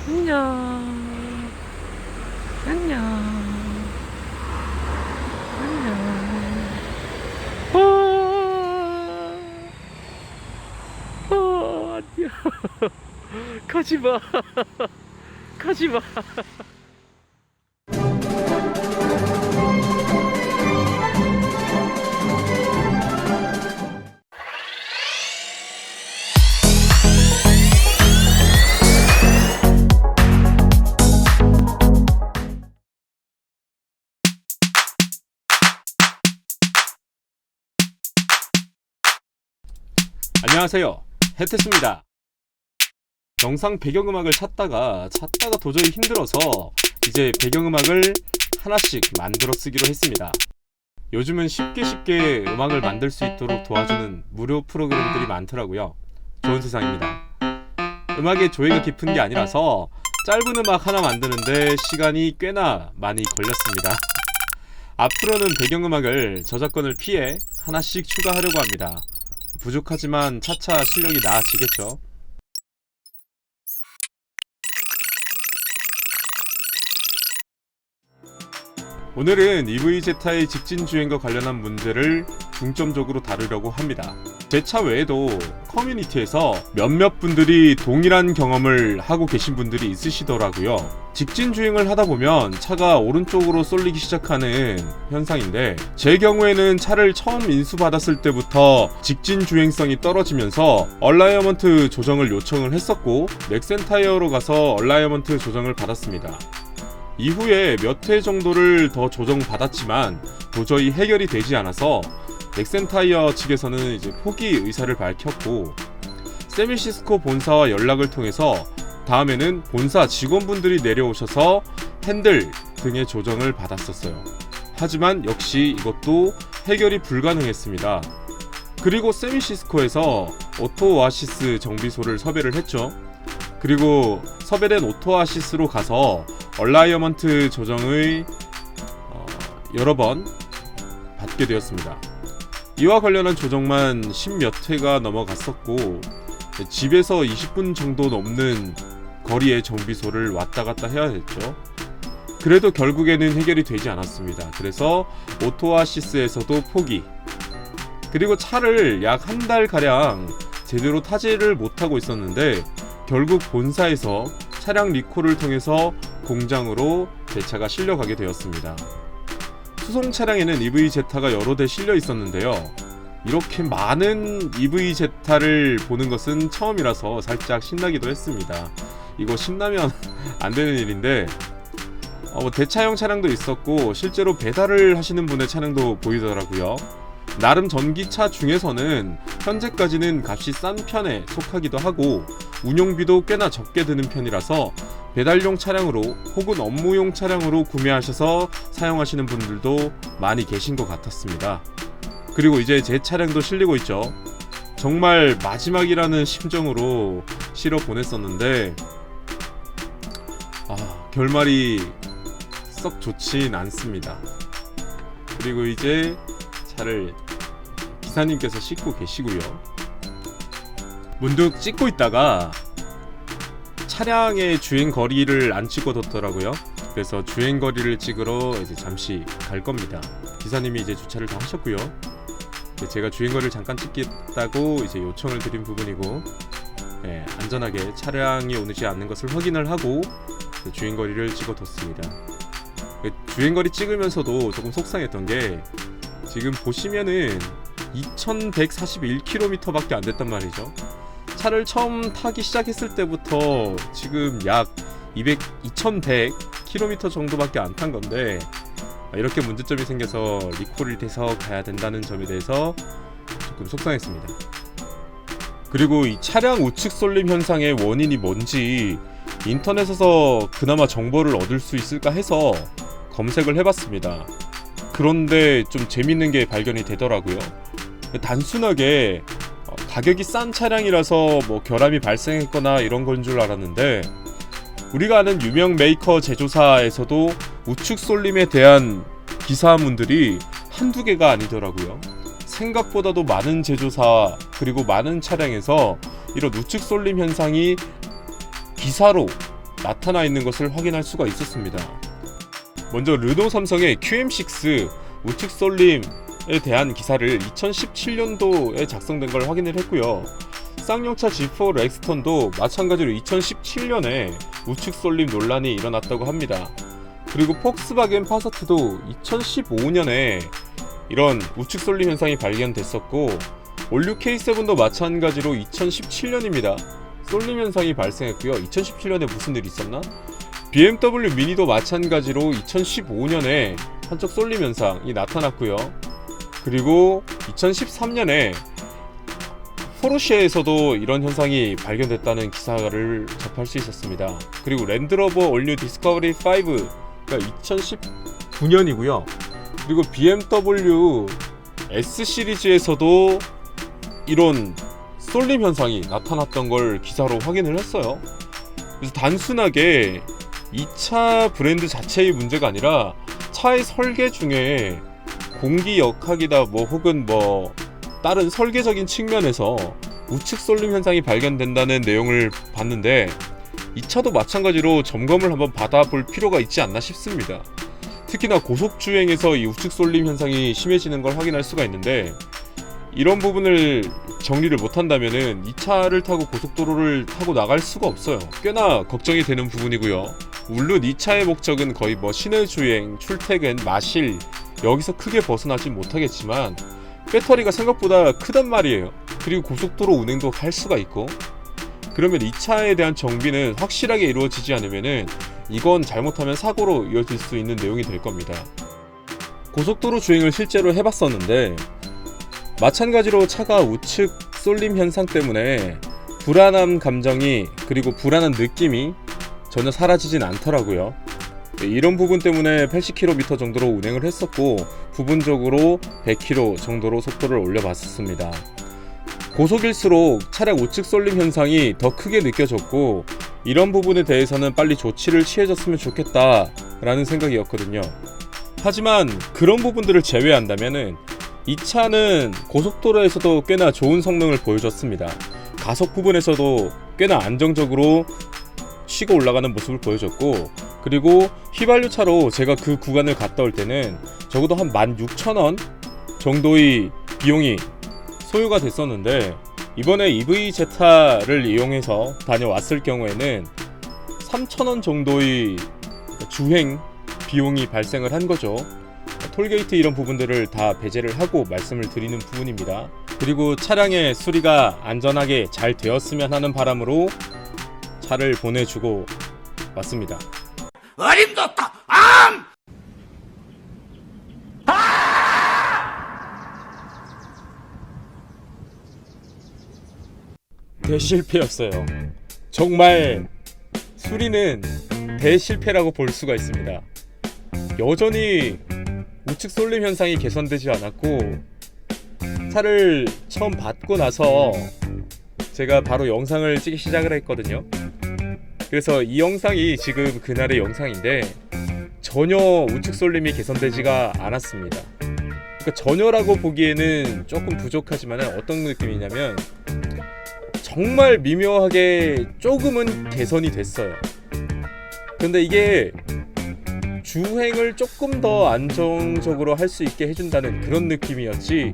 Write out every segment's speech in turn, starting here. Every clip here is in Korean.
안녕. 안녕. 안녕. 안녕. 가지마. 가지마. 안녕하세요, 해태스입니다. 영상 배경음악을 찾다가 도저히 힘들어서 이제 배경음악을 하나씩 만들어 쓰기로 했습니다. 요즘은 쉽게 음악을 만들 수 있도록 도와주는 무료 프로그램들이 많더라고요. 좋은 세상입니다. 음악에 조예가 깊은 게 아니라서 짧은 음악 하나 만드는데 시간이 꽤나 많이 걸렸습니다. 앞으로는 배경음악을 저작권을 피해 하나씩 추가하려고 합니다. 부족하지만 차차 실력이 나아지겠죠. 오늘은 EV제타의 직진주행과 관련한 문제를 중점적으로 다루려고 합니다. 제 차 외에도 커뮤니티에서 몇몇 분들이 동일한 경험을 하고 계신 분들이 있으시더라고요. 직진주행을 하다 보면 차가 오른쪽으로 쏠리기 시작하는 현상인데, 제 경우에는 차를 처음 인수받았을 때부터 직진주행성이 떨어지면서 얼라이먼트 조정을 요청을 했었고, 넥센 타이어로 가서 얼라이먼트 조정을 받았습니다. 이후에 몇 회 정도를 더 조정받았지만 도저히 해결이 되지 않아서 넥센 타이어 측에서는 이제 포기 의사를 밝혔고, 세미시스코 본사와 연락을 통해서 다음에는 본사 직원분들이 내려오셔서 핸들 등의 조정을 받았었어요. 하지만 역시 이것도 해결이 불가능했습니다. 그리고 세미시스코에서 오토오아시스 정비소를 섭외를 했죠. 그리고 섭외된 오토아시스로 가서 얼라이먼트 조정의 여러 번 받게 되었습니다. 이와 관련한 조정만 10몇 회가 넘어갔었고, 집에서 20분 정도 넘는 거리의 정비소를 왔다 갔다 해야 했죠. 그래도 결국에는 해결이 되지 않았습니다. 그래서 오토아시스에서도 포기. 그리고 차를 약 한 달가량 제대로 타지를 못하고 있었는데, 결국 본사에서 차량 리콜을 통해서 공장으로 제 차가 실려가게 되었습니다. 수송 차량에는 EV제타가 여러 대 실려 있었는데요. 이렇게 많은 EV제타를 보는 것은 처음이라서 살짝 신나기도 했습니다. 이거 신나면 안 되는 일인데, 대차형 차량도 있었고 실제로 배달을 하시는 분의 차량도 보이더라고요. 나름 전기차 중에서는 현재까지는 값이 싼 편에 속하기도 하고 운용비도 꽤나 적게 드는 편이라서 배달용 차량으로 혹은 업무용 차량으로 구매하셔서 사용하시는 분들도 많이 계신 것 같았습니다. 그리고 이제 제 차량도 실리고 있죠. 정말 마지막이라는 심정으로 실어 보냈었는데 결말이 썩 좋진 않습니다. 그리고 이제 차를 기사님께서 싣고 계시고요. 문득 찍고 있다가 차량의 주행 거리를 안 찍어뒀더라고요. 그래서 주행 거리를 찍으러 이제 잠시 갈 겁니다. 기사님이 이제 주차를 다 하셨고요. 제가 주행 거리를 잠깐 찍겠다고 이제 요청을 드린 부분이고, 안전하게 차량이 오지 않는 것을 확인을 하고 주행 거리를 찍어뒀습니다. 주행 거리 찍으면서도 조금 속상했던 게, 지금 보시면은 2141km밖에 안 됐단 말이죠. 차를 처음 타기 시작했을 때부터 지금 약 2100km 정도밖에 안 탄 건데, 이렇게 문제점이 생겨서 리콜이 돼서 가야 된다는 점에 대해서 조금 속상했습니다. 그리고 이 차량 우측 쏠림 현상의 원인이 뭔지 인터넷에서 그나마 정보를 얻을 수 있을까 해서 검색을 해봤습니다. 그런데 좀 재밌는 게 발견이 되더라고요. 단순하게 가격이 싼 차량이라서 뭐 결함이 발생했거나 이런 건 줄 알았는데, 우리가 아는 유명 메이커 제조사에서도 우측 쏠림에 대한 기사문들이 한두 개가 아니더라고요. 생각보다도 많은 제조사 그리고 많은 차량에서 이런 우측 쏠림 현상이 기사로 나타나 있는 것을 확인할 수가 있었습니다. 먼저 르노 삼성의 QM6 우측 쏠림에 대한 기사를 2017년도에 작성된 걸 확인을 했고요. 쌍용차 G4 렉스턴도 마찬가지로 2017년에 우측 쏠림 논란이 일어났다고 합니다. 그리고 폭스바겐 파사트도 2015년에 이런 우측 쏠림 현상이 발견됐었고, 올류 K7도 마찬가지로 2017년입니다. 쏠림 현상이 발생했고요. 2017년에 무슨 일이 있었나? BMW 미니도 마찬가지로 2015년에 한쪽 쏠림 현상이 나타났고요. 그리고 2013년에 포르쉐에서도 이런 현상이 발견됐다는 기사를 접할 수 있었습니다. 그리고 랜드로버 올뉴 디스커버리 5가 2019년이고요. 그리고 BMW S 시리즈에서도 이런 쏠림 현상이 나타났던 걸 기사로 확인을 했어요. 그래서 단순하게 이 차 브랜드 자체의 문제가 아니라 차의 설계 중에 공기 역학이다 혹은 다른 설계적인 측면에서 우측 쏠림 현상이 발견된다는 내용을 봤는데, 이 차도 마찬가지로 점검을 한번 받아볼 필요가 있지 않나 싶습니다. 특히나 고속주행에서 이 우측 쏠림 현상이 심해지는 걸 확인할 수가 있는데, 이런 부분을 정리를 못한다면은 이 차를 타고 고속도로를 타고 나갈 수가 없어요. 꽤나 걱정이 되는 부분이고요. 물론 이 차의 목적은 거의 시내 주행, 출퇴근, 마실 여기서 크게 벗어나지 못하겠지만 배터리가 생각보다 크단 말이에요. 그리고 고속도로 운행도 할 수가 있고, 그러면 이 차에 대한 정비는 확실하게 이루어지지 않으면은 이건 잘못하면 사고로 이어질 수 있는 내용이 될 겁니다. 고속도로 주행을 실제로 해봤었는데 마찬가지로 차가 우측 쏠림 현상 때문에 불안한 감정이, 그리고 불안한 느낌이 전혀 사라지진 않더라고요. 이런 부분 때문에 80km 정도로 운행을 했었고, 부분적으로 100km 정도로 속도를 올려봤었습니다. 고속일수록 차량 우측 쏠림 현상이 더 크게 느껴졌고, 이런 부분에 대해서는 빨리 조치를 취해줬으면 좋겠다라는 생각이었거든요. 하지만 그런 부분들을 제외한다면은 이 차는 고속도로에서도 꽤나 좋은 성능을 보여줬습니다. 가속 부분에서도 꽤나 안정적으로 쉬고 올라가는 모습을 보여줬고, 그리고 휘발유차로 제가 그 구간을 갔다 올 때는 적어도 한 16,000원 정도의 비용이 소요가 됐었는데, 이번에 EV 제타를 이용해서 다녀왔을 경우에는 3,000원 정도의 주행 비용이 발생을 한 거죠. 톨게이트 이런 부분들을 다 배제를 하고 말씀을 드리는 부분입니다. 그리고 차량의 수리가 안전하게 잘 되었으면 하는 바람으로 차를 보내주고 왔습니다. 어림도없다. 대실패였어요. 정말 수리는 대실패라고 볼 수가 있습니다. 여전히 우측 쏠림 현상이 개선되지 않았고, 차를 처음 받고 나서 제가 바로 영상을 찍기 시작을 했거든요. 그래서 이 영상이 지금 그날의 영상인데 전혀 우측 쏠림이 개선되지가 않았습니다. 그러니까 전혀라고 보기에는 조금 부족하지만 어떤 느낌이냐면 정말 미묘하게 조금은 개선이 됐어요. 근데 이게 주행을 조금 더 안정적으로 할 수 있게 해준다는 그런 느낌이었지,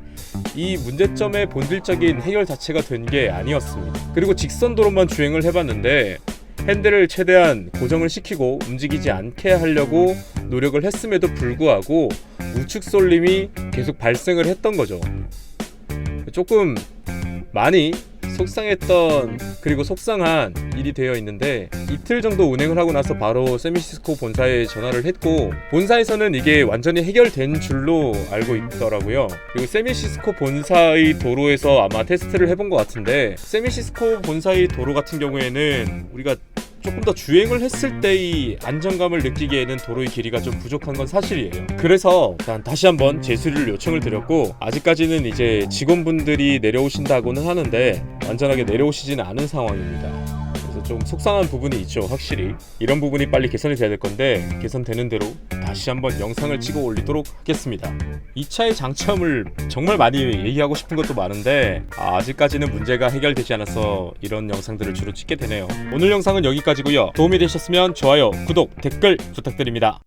이 문제점의 본질적인 해결 자체가 된 게 아니었습니다. 그리고 직선도로만 주행을 해봤는데 핸들을 최대한 고정을 시키고 움직이지 않게 하려고 노력을 했음에도 불구하고 우측 쏠림이 계속 발생을 했던 거죠. 조금 많이 속상했던, 그리고 속상한 일이 되어 있는데, 이틀 정도 운행을 하고 나서 바로 세미시스코 본사에 전화를 했고, 본사에서는 이게 완전히 해결된 줄로 알고 있더라고요. 그리고 세미시스코 본사의 도로에서 아마 테스트를 해본 것 같은데, 세미시스코 본사의 도로 같은 경우에는 우리가 조금 더 주행을 했을 때의 안정감을 느끼기에는 도로의 길이가 좀 부족한 건 사실이에요. 그래서 일단 다시 한번 재수리를 요청을 드렸고, 아직까지는 이제 직원분들이 내려오신다고는 하는데 완전하게 내려오시지는 않은 상황입니다. 그래서 좀 속상한 부분이 있죠. 확실히 이런 부분이 빨리 개선이 돼야 될 건데, 개선되는 대로 다시 한번 영상을 찍어 올리도록 하겠습니다. 이 차의 장점을 정말 많이 얘기하고 싶은 것도 많은데 아직까지는 문제가 해결되지 않아서 이런 영상들을 주로 찍게 되네요. 오늘 영상은 여기까지고요. 도움이 되셨으면 좋아요, 구독, 댓글 부탁드립니다.